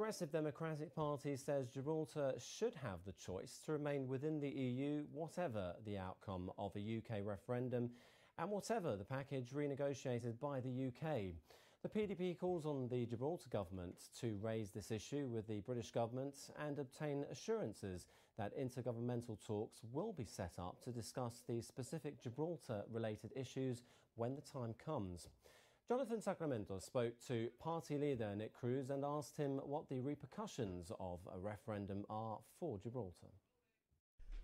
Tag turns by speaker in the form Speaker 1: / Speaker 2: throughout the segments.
Speaker 1: Progressive Democratic Party says Gibraltar should have the choice to remain within the EU, whatever the outcome of a UK referendum and whatever the package renegotiated by the UK. The PDP calls on the Gibraltar government to raise this issue with the British government and obtain assurances that intergovernmental talks will be set up to discuss the specific Gibraltar-related issues when the time comes. Jonathan Sacramento spoke to party leader Nick Cruz and asked him what the repercussions of a referendum are for Gibraltar.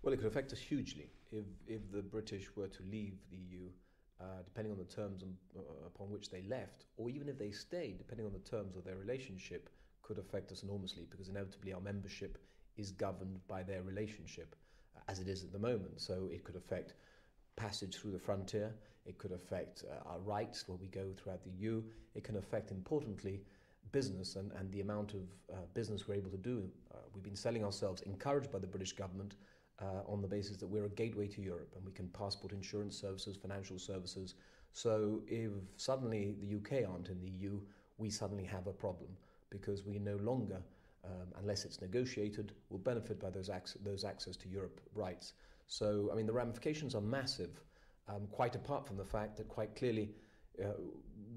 Speaker 2: Well, it could affect us hugely if the British were to leave the EU, depending on the terms upon which they left, or even if they stayed, depending on the terms of their relationship, could affect us enormously, because inevitably our membership is governed by their relationship, as it is at the moment. So it could affect passage through the frontier, it could affect our rights where we go throughout the EU, it can affect, importantly, business and the amount of business we're able to do. We've been selling ourselves, encouraged by the British government, on the basis that we're a gateway to Europe and we can passport insurance services, financial services. So if suddenly the UK aren't in the EU, we suddenly have a problem, because we no longer, unless it's negotiated, will benefit by those access to Europe rights. So, I mean, the ramifications are massive, quite apart from the fact that quite clearly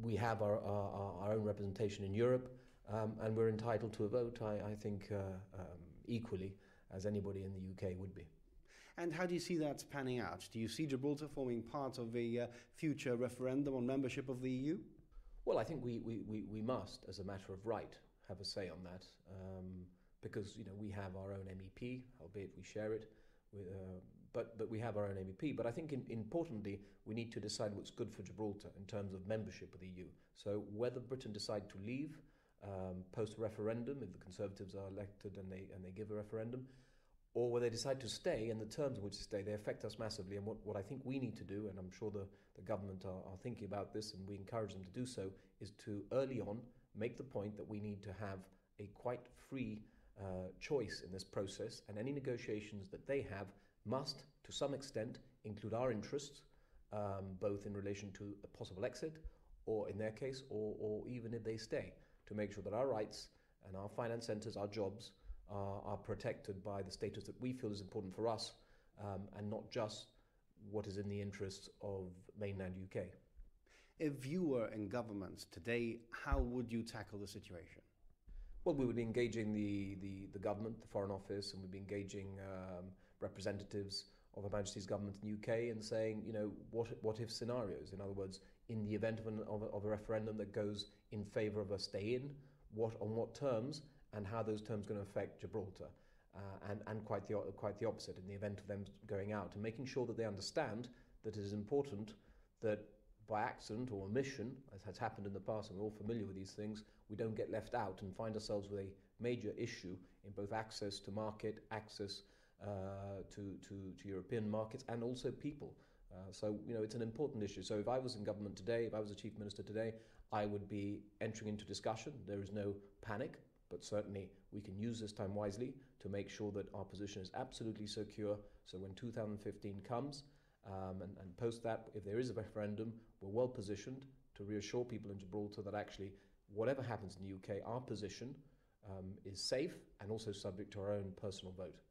Speaker 2: we have our own representation in Europe, and we're entitled to a vote, I think, equally as anybody in the UK would be.
Speaker 3: And how do you see that panning out? Do you see Gibraltar forming part of a future referendum on membership of the EU?
Speaker 2: Well, I think we must, as a matter of right, have a say on that, because we have our own MEP, albeit we share it, but we have our own MEP. But I think importantly, we need to decide what's good for Gibraltar in terms of membership of the EU. So whether Britain decide to leave post referendum, if the Conservatives are elected and they give a referendum, or whether they decide to stay, and the terms in which they stay, they affect us massively. And what I think we need to do, and I'm sure the government are thinking about this, and we encourage them to do so, is to early on make the point that we need to have a quite free choice in this process, and any negotiations that they have must, to some extent, include our interests, both in relation to a possible exit, or in their case, or even if they stay, to make sure that our rights and our finance centres, our jobs, are protected by the status that we feel is important for us, and not just what is in the interests of mainland UK.
Speaker 3: If you were in government today, how would you tackle the situation?
Speaker 2: Well, we would be engaging the government, the Foreign Office, and we'd be engaging representatives of Her Majesty's government in the UK and saying, what if scenarios? In other words, in the event of a referendum that goes in favour of a stay in, on what terms, and how those terms are going to affect Gibraltar, and quite the opposite in the event of them going out, and making sure that they understand that it is important that by accident or omission, as has happened in the past, and we're all familiar with these things, we don't get left out and find ourselves with a major issue in both access to market, access to European markets, and also people. So it's an important issue. So if I was in government today, if I was the Chief Minister today, I would be entering into discussion. There is no panic, but certainly we can use this time wisely to make sure that our position is absolutely secure. So when 2015 comes, and post that, if there is a referendum, we're well positioned to reassure people in Gibraltar that actually, whatever happens in the UK, our position is safe and also subject to our own personal vote.